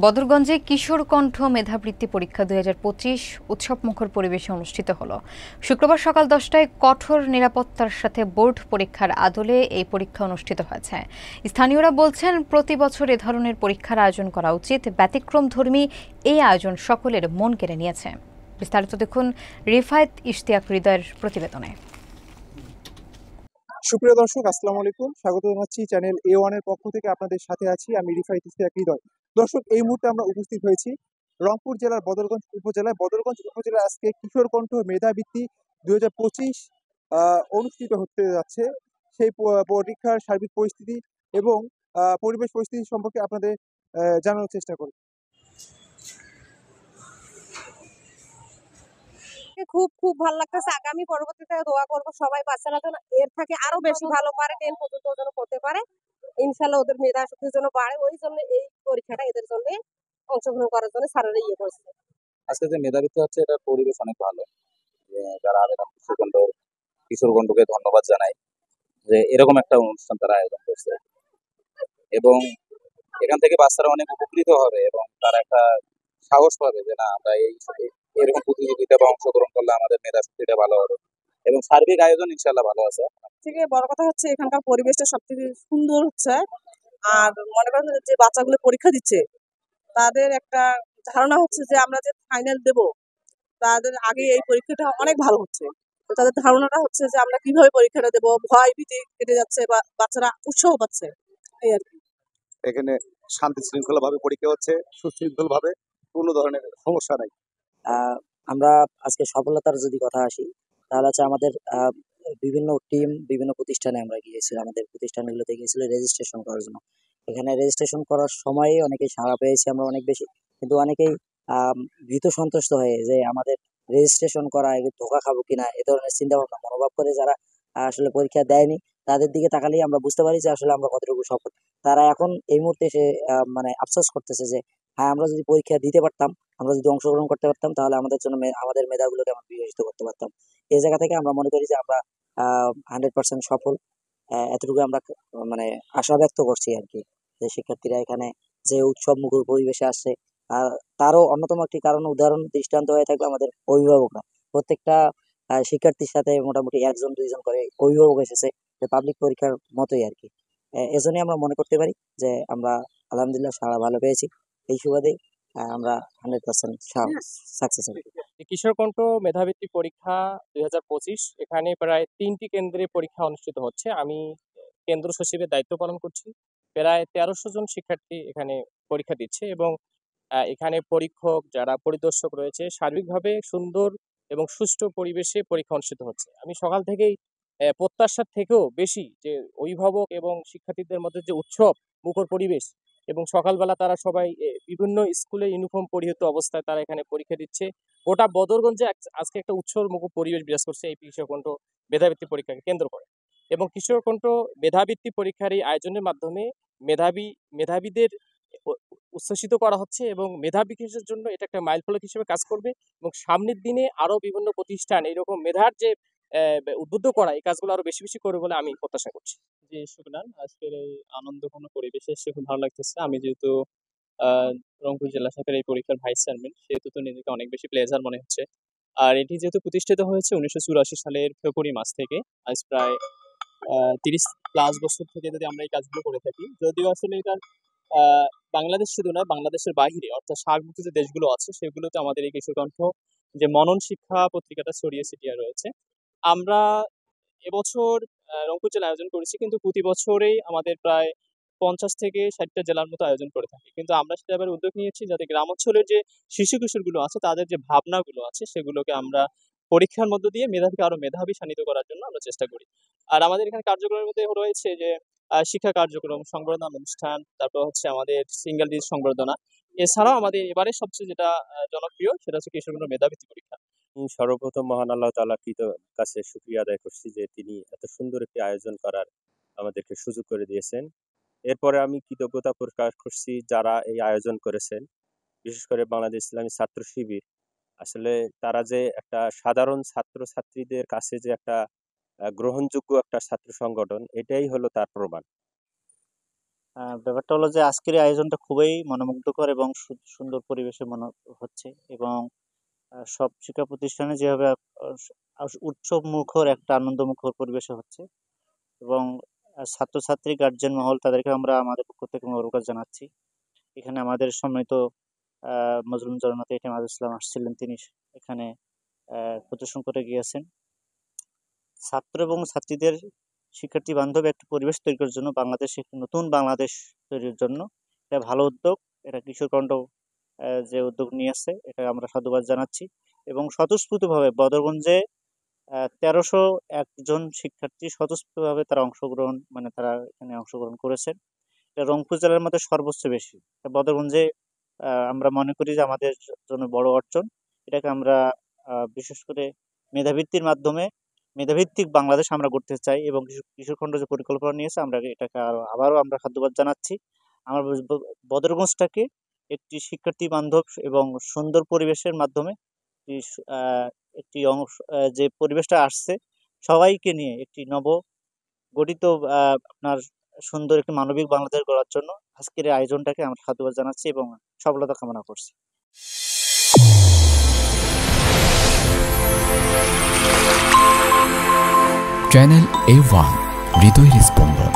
বদরগঞ্জে কিশোর কণ্ঠ মেধাবৃত্তি পরীক্ষা ২০২৫ উৎসবমুখর পরিবেশে অনুষ্ঠিত হলো। শুক্রবার সকাল ১০টায় কঠোর নিরাপত্তার সাথে বোর্ড পরীক্ষার আদলে এই পরীক্ষা অনুষ্ঠিত হয়েছে। স্থানীয়রা বলছেন, প্রতি বছর এ ধরনের পরীক্ষার আয়োজন করা উচিত। ব্যতিক্রমধর্মী এই আয়োজন সকলের মন কেড়ে নিয়েছে। বিস্তারিত দেখুন রিফায়েত ইশতিয়াক হৃদয়ের প্রতিবেদনে। সুপ্রিয় দর্শক, আসসালামু আলাইকুম। স্বাগত জানাচ্ছি চ্যানেল A1 এর পক্ষ থেকে। আপনাদের সাথে আছি আমি রিফায়েত ইশতিয়াক হৃদয়। দর্শক, এই মুহূর্তে আমরা উপস্থিত হয়েছি রংপুর জেলার বদরগঞ্জ উপজেলায়। বদরগঞ্জ উপজেলায় আজকে কিশোর কণ্ঠ মেধাবৃত্তি ২০২৫ অনুষ্ঠিত হতে যাচ্ছে। সেই পরীক্ষার সার্বিক পরিস্থিতি এবং পরিবেশ পরিস্থিতি সম্পর্কে আপনাদের জানানোর চেষ্টা করি। খুব খুব ভালো লাগতেছে। আগামী পরবর্তীতে দোয়া করব সবাই বাচ্চারা যেন এর থেকে আরো বেশি ভালো পারে, 10 পর্যন্ত যেন করতে পারে। ইনশাআল্লাহ ওদের মেধা শক্তির জন্য বাড়ে, ওই জন্য এই পরীক্ষাটা এদের জন্য অংশগ্রহণ করার জন্য স্যারেরা করছে। আজকে যে মেধাবৃত্তি হচ্ছে, এটার পরিবেশ অনেক ভালো। যারা আবেদন কিশোরগঞ্জকে ধন্যবাদ জানাই যে এরকম একটা অনুষ্ঠান তারা আয়োজন করছে, এবং এখান থেকে বাচ্চারা অনেক উপকৃত হবে এবং তারা একটা সাহস পাবে যে না, আমরা এরকম প্রতিযোগিতা বা অংশগ্রহণ করলে আমাদের মেধা শক্তিটা ভালো হবে, এবং সার্বিক আয়োজন ইনশাল্লাহ ভালো আছে। থেকে বড় কথা হচ্ছে এখানকার পরিবেশটা সবথেকে সুন্দর হচ্ছে। আর মনে করেন যে বাচ্চাগুলো পরীক্ষা দিচ্ছে, তাদের একটা ধারণা হচ্ছে যে আমরা যে ফাইনাল দেব, তাদের আগে এই পরীক্ষাটা অনেক ভালো হচ্ছে। তো তাদের ধারণাটা হচ্ছে যে আমরা কিভাবে পরীক্ষাটা দেবো, ভয় ভীতি কেটে যাচ্ছে বা বাচ্চারা উৎসাহ পাচ্ছে, এই আর কি। এখানে শান্তি শৃঙ্খলা ভাবে পরীক্ষা হচ্ছে, সুশৃঙ্খল ভাবে, কোনো ধরনের সমস্যা নাই। আমরা আজকে সফলতার যদি কথা আসি, তাহলে হচ্ছে আমাদের বিভিন্ন টিম বিভিন্ন প্রতিষ্ঠানে আমরা গিয়েছিলাম। আমাদের প্রতিষ্ঠানগুলোতে গিয়েছিল রেজিস্ট্রেশন করার জন্য। এখানে রেজিস্ট্রেশন করার সময় অনেকেই সাড়া পেয়েছি আমরা অনেক বেশি, কিন্তু অনেকেই ভীত সন্ত্রস্ত হয়ে যে আমাদের রেজিস্ট্রেশন করা ধোকা খাবো কিনা এ ধরনের চিন্তা ভাবনা মনোভাব করে যারা আসলে পরীক্ষা দেয়নি, তাদের দিকে তাকালেই আমরা বুঝতে পারি যে আসলে আমরা কতটুকু সফল। তারা এখন এই মুহূর্তে এসে মানে আফসোস করতেছে যে হ্যাঁ, আমরা যদি পরীক্ষা দিতে পারতাম, আমরা যদি অংশগ্রহণ করতে পারতাম, তাহলে আমাদের জন্য আমাদের মেধাগুলোকে আমরা বিবেচিত করতে পারতাম। এই জায়গা থেকে আমরা মনে করি যে আমরা 100% সফল। এতটুকু আমরা মানে আশা ব্যক্ত করছি আর কি, যে শিক্ষার্থীরা এখানে যে উৎসব মুখর পরিবেশে আসছে। আর তারও অন্যতম একটি কারণ উদাহরণ দৃষ্টান্ত হয়ে থাকবে আমাদের অভিভাবকরা। প্রত্যেকটা শিক্ষার্থীর সাথে মোটামুটি একজন দুইজন করে অভিভাবক এসেছে, যে পাবলিক পরীক্ষার মতোই আর কি। এজন্যই আমরা মনে করতে পারি যে আমরা আলহামদুলিল্লাহ সাড়া ভালো পেয়েছি। এই সুবাদে আমরা 100% সাকসেস হবে। কিশোর কণ্ঠ মেধাবৃত্তি পরীক্ষা ২০২৫ এখানে প্রায় ৩টি কেন্দ্রে পরীক্ষা অনুষ্ঠিত হচ্ছে। আমি কেন্দ্র সচিবের দায়িত্ব পালন করছি। প্রায় ১৩০০ জন শিক্ষার্থী এখানে পরীক্ষা দিচ্ছে, এবং এখানে পরীক্ষক যারা পরিদর্শক রয়েছে, সার্বিকভাবে সুন্দর এবং সুষ্ঠু পরিবেশে পরীক্ষা অনুষ্ঠিত হচ্ছে। আমি সকাল থেকেই প্রত্যাশার থেকেও বেশি যে অভিভাবক এবং শিক্ষার্থীদের মধ্যে যে উৎসব মুখর পরিবেশ, এবং সকালবেলা তারা সবাই বিভিন্ন স্কুলে ইউনিফর্ম পরিহিত অবস্থায় তারা এখানে পরীক্ষা দিচ্ছে। গোটা বদরগঞ্জে আজকে একটা উৎসব মুখর পরিবেশ বিরাজ করছে এই কিশোর কণ্ঠ মেধাবৃত্তি পরীক্ষাকে কেন্দ্র করে। এবং কিশোর কণ্ঠ মেধাবৃত্তি পরীক্ষার এই আয়োজনের মাধ্যমে মেধাবীদের উচ্ছ্বসিত করা হচ্ছে, এবং মেধা বিকাশের জন্য এটা একটা মাইলফলক হিসেবে কাজ করবে। এবং সামনের দিনে আরো বিভিন্ন প্রতিষ্ঠান এরকম মেধার যে উদ্বুদ্ধ করা, এই কাজগুলো আরো বেশি বেশি করবে বলে আমি প্রত্যাশা করছি। জি, শুকরান। আজকের এই আনন্দঘন পরিবেশে এসে খুব ভালো লাগতেছে। আমি যেহেতু রংপুর জেলা শাখার এই পরীক্ষার ভাইস চেয়ারম্যান, সেহেতু তো নিজেকে অনেক বেশি প্লেজার মনে হচ্ছে। আর এটি যেহেতু প্রতিষ্ঠিত হয়েছে ১৯৮৪ সালের ফেব্রুয়ারি মাস থেকে, আজ প্রায় ৩০+ বছর থেকে যদি আমরা এই কাজগুলো করে থাকি, যদিও আসলে এটা বাংলাদেশ শুধু না, বাংলাদেশের বাইরে অর্থাৎ সার্কভুক্ত যে দেশগুলো আছে সেগুলোতে আমাদের এই কিশোর কণ্ঠ যে মনন শিক্ষা পত্রিকাটা ছড়িয়ে ছিটিয়ে রয়েছে। আমরা এবছর রংপুর জেলা আয়োজন করেছি, কিন্তু প্রতি বছরেই আমাদের প্রায় ৫০ থেকে ৬০টা জেলার মতো আয়োজন করে থাকি। কিন্তু আমরা সেটা এবার উদ্যোগ নিয়েছি যাতে গ্রাম অঞ্চলের যে শিশু কিশোরগুলো আছে, তাদের যে ভাবনাগুলো আছে, সেগুলোকে আমরা পরীক্ষার মধ্য দিয়ে মেধাবীকে আরো মেধাবী শানিত করার জন্য আমরা চেষ্টা করি। আর আমাদের এখানে কার্যক্রমের মধ্যে রয়েছে যে শিক্ষা কার্যক্রম, সংবর্ধনা অনুষ্ঠান, তারপর হচ্ছে আমাদের সিঙ্গেল ডিজিট সংবর্ধনা। এছাড়াও আমাদের এবারে সবচেয়ে যেটা জনপ্রিয়, সেটা হচ্ছে কিশোরগঞ্জ মেধাবৃত্তি পরীক্ষা। সর্বপ্রথম মহান আল্লাহ তাআলার কাছে শুকরিয়া আদায় করছি যে তিনি এত সুন্দর একটি আয়োজন করার আমাদেরকে সুযোগ করে দিয়েছেন। এরপরে আমি কৃতজ্ঞতা প্রকাশ করছি যারা এই আয়োজন করেছেন, বিশেষ করে বাংলাদেশ ইসলামী ছাত্র শিবির। আসলে তারা যে একটা সাধারণ ছাত্রছাত্রীদের কাছে যে একটা গ্রহণযোগ্য একটা ছাত্র সংগঠন, এটাই হলো তার প্রমাণ। ব্যাপারটা হলো যে আজকের এই আয়োজনটা খুবই মনোমুগ্ধকর এবং সুন্দর পরিবেশে মনে হচ্ছে এবং সব শিক্ষা প্রতিষ্ঠানে যেভাবে উৎসব মুখর একটা আনন্দমুখর পরিবেশে হচ্ছে এবং ছাত্রছাত্রী গার্জেন মহল তাদেরকে আমরা আমাদের পক্ষ থেকে মোবারকবাদ জানাচ্ছি। এখানে আমাদের সম্মানিত মজলুম জননেতা এটিএম আজিজুল ইসলাম আসছিলেন, তিনি এখানে প্রদর্শন করে গিয়েছেন। ছাত্র এবং ছাত্রীদের শিক্ষার্থী বান্ধব একটা পরিবেশ তৈরি করার জন্য বাংলাদেশে একটি নতুন বাংলাদেশ তৈরির জন্য এটা ভালো উদ্যোগ। এটা কিশোর কণ্ঠ যে উদ্যোগ নিয়েছে এটা আমরা সাধুবাদ জানাচ্ছি এবং স্বতঃস্ফূর্তভাবে বদরগঞ্জে 1301 জন শিক্ষার্থী স্বতঃস্ফূর্তভাবে তারা এখানে অংশগ্রহণ করেছেন। এটা রংপুর জেলার মধ্যে সর্বোচ্চ বেশি। বদরগঞ্জে আমরা মনে করি যে আমাদের জন্য বড় অর্জন। এটাকে আমরা বিশেষ করে মেধাবৃত্তির মাধ্যমে মেধাভিত্তিক বাংলাদেশ আমরা গড়তে চাই এবং কিশোর খণ্ড যে পরিকল্পনা নিয়েছে আমরা এটাকে আবারও আমরা সাধুবাদ জানাচ্ছি। আমরা বদরগঞ্জটাকে একটি শিক্ষার্থী বান্ধব এবং সুন্দর পরিবেশের মাধ্যমে একটি যে পরিবেশটা আসছে সবাইকে নিয়ে একটি নব গঠিত আপনার সুন্দর একটি মানবিক বাংলাদেশ গড়ার জন্য আজকের এই আয়োজনটাকে আমরা সাধুবাদ জানাচ্ছি এবং সফলতা কামনা করছি। চ্যানেল A1 হৃদয়ের স্পন্দন।